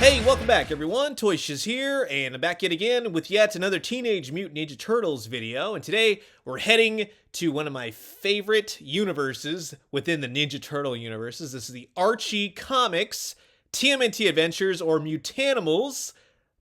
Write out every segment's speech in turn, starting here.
Hey, welcome back everyone, Toyshiz here, and I'm back yet again with yet another Teenage Mutant Ninja Turtles video, and today we're heading to one of my favorite universes within the Ninja Turtle universes. This is the Archie Comics TMNT Adventures, or Mutanimals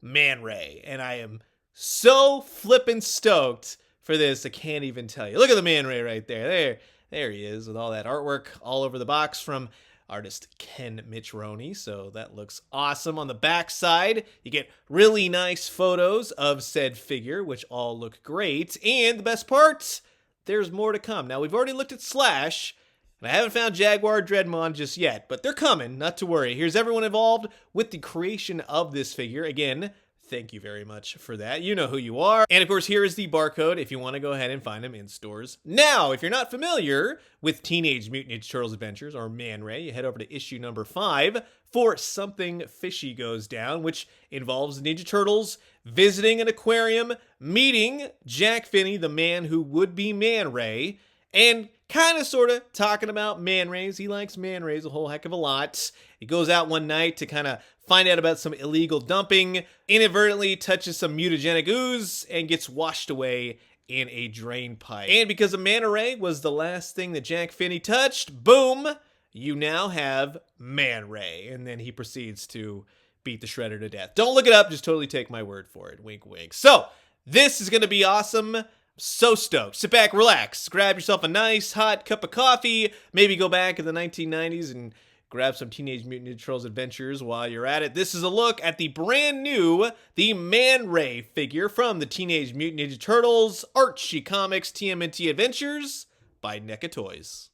Man Ray, and I am so flippin' stoked for this, I can't even tell you. Look at the Man Ray right there. There he is with all that artwork all over the box from artist Ken Mitchroney, so that looks awesome. On the back side, you get really nice photos of said figure, which all look great. And the best part, there's more to come. Now, we've already looked at Slash, and I haven't found Jaguar Dreadmon just yet, but they're coming, not to worry. Here's everyone involved with the creation of this figure. Again, thank you very much for that. You know who you are. And of course, here is the barcode if you want to go ahead and find them in stores. Now, if you're not familiar with Teenage Mutant Ninja Turtles Adventures, or Man Ray, you head over to issue number 5 for Something Fishy Goes Down, which involves Ninja Turtles visiting an aquarium, meeting Jack Finney, the man who would be Man Ray, and kind of sort of talking about man rays. He likes man rays a whole heck of a lot. He goes out one night to kind of find out about some illegal dumping, inadvertently touches some mutagenic ooze, and gets washed away in a drain pipe. And because a manta ray was the last thing that Jack Finney touched, boom, you now have Man Ray. And then he proceeds to beat the Shredder to death. Don't look it up, just totally take my word for it. Wink, wink. So, this is going to be awesome. So stoked. Sit back, relax, grab yourself a nice hot cup of coffee, maybe go back in the 1990s and grab some Teenage Mutant Ninja Turtles Adventures while you're at it. This is a look at the brand new, the Man Ray figure from the Teenage Mutant Ninja Turtles Archie Comics TMNT Adventures by NECA Toys.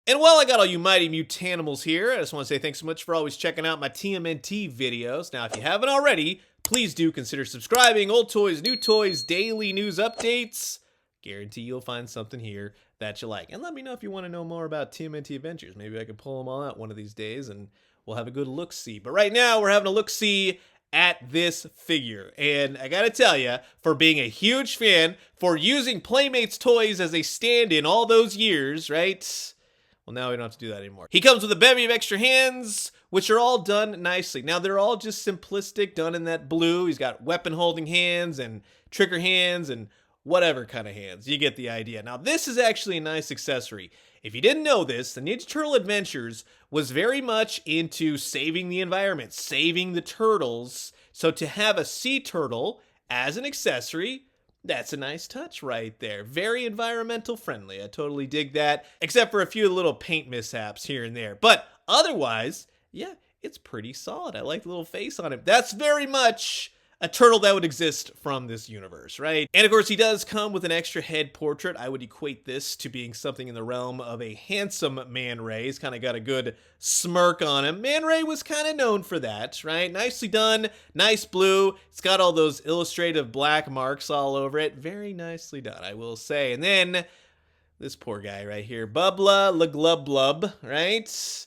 And while I got all you mighty Mutanimals here, I just want to say thanks so much for always checking out my TMNT videos. Now, if you haven't already, please do consider subscribing. Old toys, new toys, daily news updates. Guarantee you'll find something here that you like. And let me know if you want to know more about TMNT Adventures. Maybe I can pull them all out one of these days and we'll have a good look-see. But right now, we're having a look-see at this figure. And I gotta tell you, for being a huge fan, for using Playmates toys as a stand-in all those years, right? Well, now we don't have to do that anymore. He comes with a bevy of extra hands, which are all done nicely. Now, they're all just simplistic, done in that blue. He's got weapon-holding hands and trigger hands and whatever kind of hands. You get the idea. Now, this is actually a nice accessory. If you didn't know this, the Ninja Turtle Adventures was very much into saving the environment, saving the turtles. So to have a sea turtle as an accessory, that's a nice touch right there. Very environmental friendly. I totally dig that, except for a few little paint mishaps here and there. But otherwise, yeah, it's pretty solid. I like the little face on him. That's very much a turtle that would exist from this universe, right? And of course, he does come with an extra head portrait. I would equate this to being something in the realm of a handsome Man Ray. He's kind of got a good smirk on him. Man Ray was kind of known for that, right? Nicely done, nice blue. It's got all those illustrative black marks all over it. Very nicely done, I will say. And then this poor guy right here, Bubba La Glub Blub, right?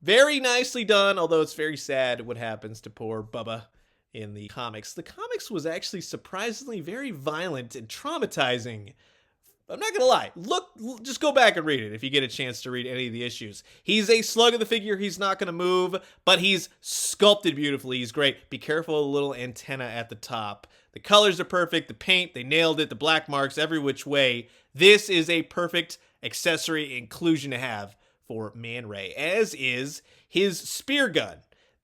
Very nicely done, although it's very sad what happens to poor Bubba in the comics. The comics was actually surprisingly very violent and traumatizing. I'm not gonna lie. Look, just go back and read it if you get a chance to read any of the issues. He's a slug of the figure. He's not gonna move, but he's sculpted beautifully. He's great. Be careful of the little antenna at the top. The colors are perfect. The paint, they nailed it. The black marks every which way. This is a perfect accessory inclusion to have for Man Ray, as is his spear gun.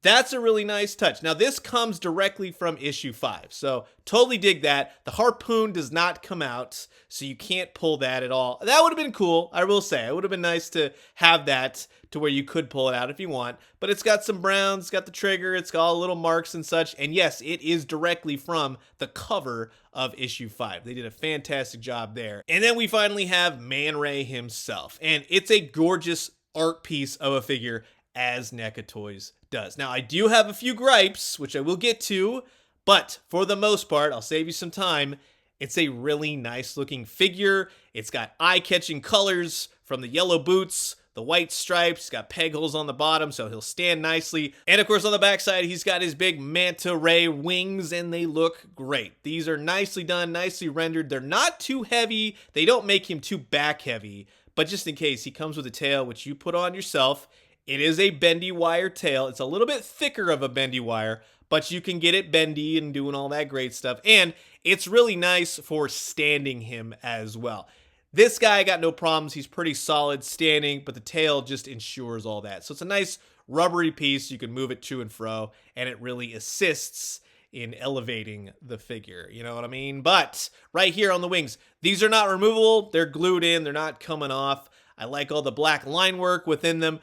That's a really nice touch. Now, this comes directly from issue 5, so totally dig that. The harpoon does not come out, so you can't pull that at all. That would have been cool, I will say. It would have been nice to have that to where you could pull it out if you want, but it's got some browns, it's got the trigger, it's got all little marks and such, and yes, it is directly from the cover of issue 5. They did a fantastic job there. And then we finally have Man Ray himself, and it's a gorgeous art piece of a figure, as NECA Toys does. Now, I do have a few gripes, which I will get to, but for the most part, I'll save you some time. It's a really nice looking figure. It's got eye-catching colors from the yellow boots, the white stripes, he's got peg holes on the bottom, so he'll stand nicely. And of course, on the backside, he's got his big manta ray wings, and they look great. These are nicely done, nicely rendered. They're not too heavy. They don't make him too back heavy, but just in case, he comes with a tail, which you put on yourself. It is a bendy wire tail. It's a little bit thicker of a bendy wire, but you can get it bendy and doing all that great stuff. And it's really nice for standing him as well. This guy got no problems. He's pretty solid standing, but the tail just ensures all that. So it's a nice rubbery piece. You can move it to and fro, and it really assists in elevating the figure. You know what I mean? But right here on the wings, these are not removable. They're glued in. They're not coming off. I like all the black line work within them.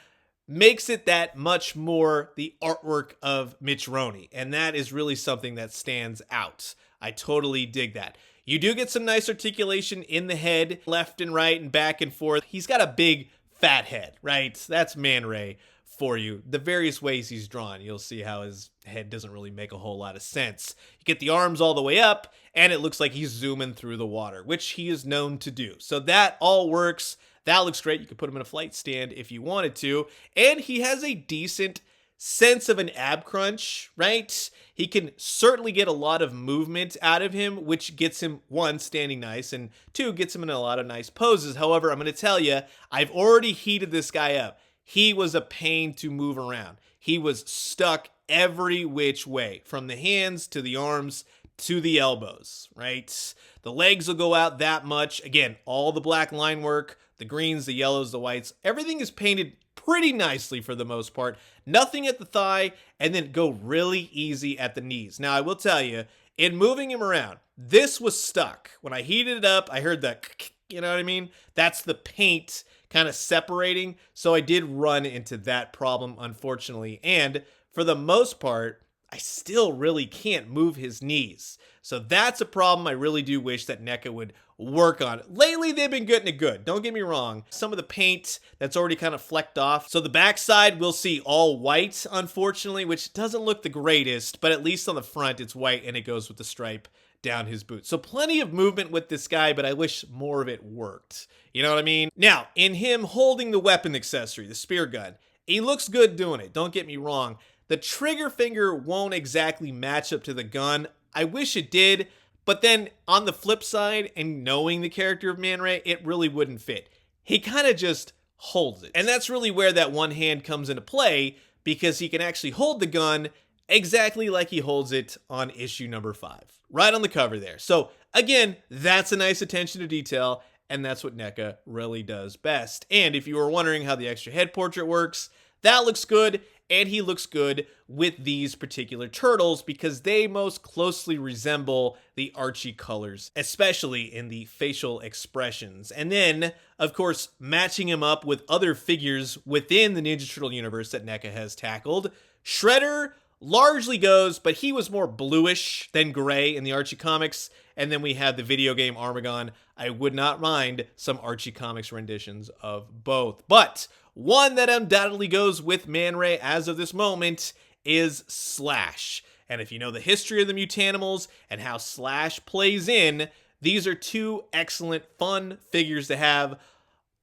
Makes it that much more the artwork of Mitch Roney, and that is really something that stands out. I totally dig that. You do get some nice articulation in the head, left and right and back and forth. He's got a big fat head, right? That's Man Ray for you. The various ways he's drawn, you'll see how his head doesn't really make a whole lot of sense. You get the arms all the way up, and it looks like he's zooming through the water, which he is known to do. So that all works. That looks great. You could put him in a flight stand if you wanted to. And he has a decent sense of an ab crunch, right? He can certainly get a lot of movement out of him, which gets him, one, standing nice, and two, gets him in a lot of nice poses. However, I'm going to tell you, I've already heated this guy up. He was a pain to move around. He was stuck every which way, from the hands to the arms to the elbows, right? The legs will go out that much. Again, all the black line work, the greens, the yellows, the whites, everything is painted pretty nicely for the most part. Nothing at the thigh, and then go really easy at the knees. Now, I will tell you, in moving him around, this was stuck. When I heated it up, I heard that, you know what I mean? That's the paint kind of separating. So I did run into that problem, unfortunately. And for the most part, I still really can't move his knees. So that's a problem I really do wish that NECA would work on. Lately, they've been getting it good. Don't get me wrong. Some of the paint that's already kind of flecked off. So the backside, we'll see all white, unfortunately, which doesn't look the greatest, but at least on the front, it's white and it goes with the stripe down his boot. So plenty of movement with this guy, but I wish more of it worked. You know what I mean? Now, in him holding the weapon accessory, the spear gun, he looks good doing it. Don't get me wrong. The trigger finger won't exactly match up to the gun. I wish it did, but then on the flip side, and knowing the character of Man Ray, it really wouldn't fit. He kind of just holds it. And that's really where that one hand comes into play, because he can actually hold the gun exactly like he holds it on issue number 5. Right on the cover there. So again, that's a nice attention to detail, and that's what NECA really does best. And if you were wondering how the extra head portrait works, that looks good. And he looks good with these particular turtles because they most closely resemble the Archie colors, especially in the facial expressions. And then, of course, matching him up with other figures within the Ninja Turtle universe that NECA has tackled. Shredder largely goes, but he was more bluish than gray in the Archie comics. And then we had the video game Armagon. I would not mind some Archie comics renditions of both. But one that undoubtedly goes with Man Ray as of this moment is Slash. And if you know the history of the Mutanimals and how Slash plays in, these are two excellent, fun figures to have,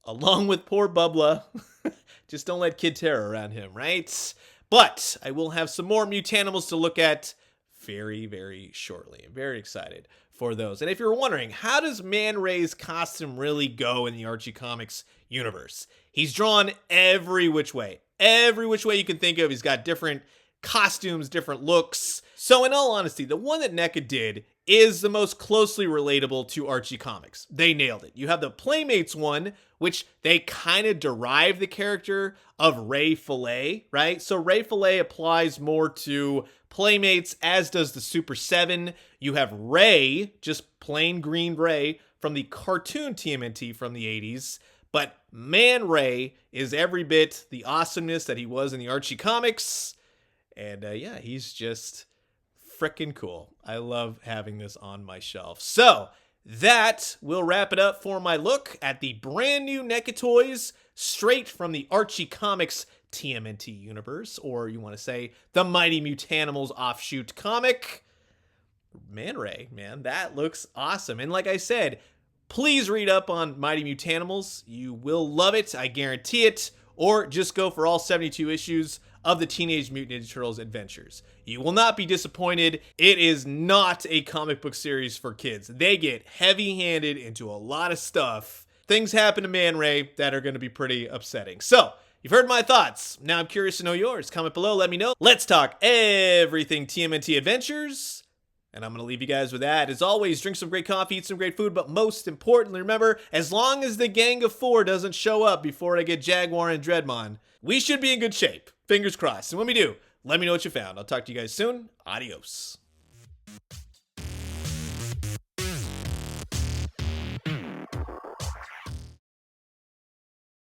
along with poor Bubba. Just don't let Kid Terror around him, right? But I will have some more Mutanimals to look at very, very shortly. I'm very excited for those. And if you're wondering, how does Man Ray's costume really go in the Archie Comics universe? He's drawn every which way. Every which way you can think of. He's got different costumes, different looks. So in all honesty, the one that NECA did is the most closely relatable to Archie Comics. They nailed it. You have the Playmates one, which they kind of derive the character of Ray Fillet, right? So Ray Fillet applies more to Playmates, as does the Super 7. You have Ray, just plain green Ray, from the cartoon TMNT from the 80s. But Man Ray is every bit the awesomeness that he was in the Archie Comics. And yeah, he's just freaking cool. I love having this on my shelf. So that will wrap it up for my look at the brand new NECA Toys, straight from the Archie Comics TMNT universe, or you want to say the Mighty Mutanimals offshoot comic. Man Ray, man, that looks awesome. And like I said, please read up on Mighty Mutanimals. You will love it, I guarantee it. Or just go for all 72 issues of the Teenage Mutant Ninja Turtles Adventures. You will not be disappointed. It is not a comic book series for kids. They get heavy-handed into a lot of stuff. Things happen to Man Ray that are going to be pretty upsetting. So, You've heard my thoughts. Now I'm curious to know yours. Comment below, let me know. Let's talk everything TMNT Adventures. And I'm going to leave you guys with that. As always, drink some great coffee, eat some great food, but most importantly, remember, as long as the gang of 4 doesn't show up before I get Jaguar and Dreadmon, we should be in good shape. Fingers crossed. And when we do, let me know what you found. I'll talk to you guys soon. Adios.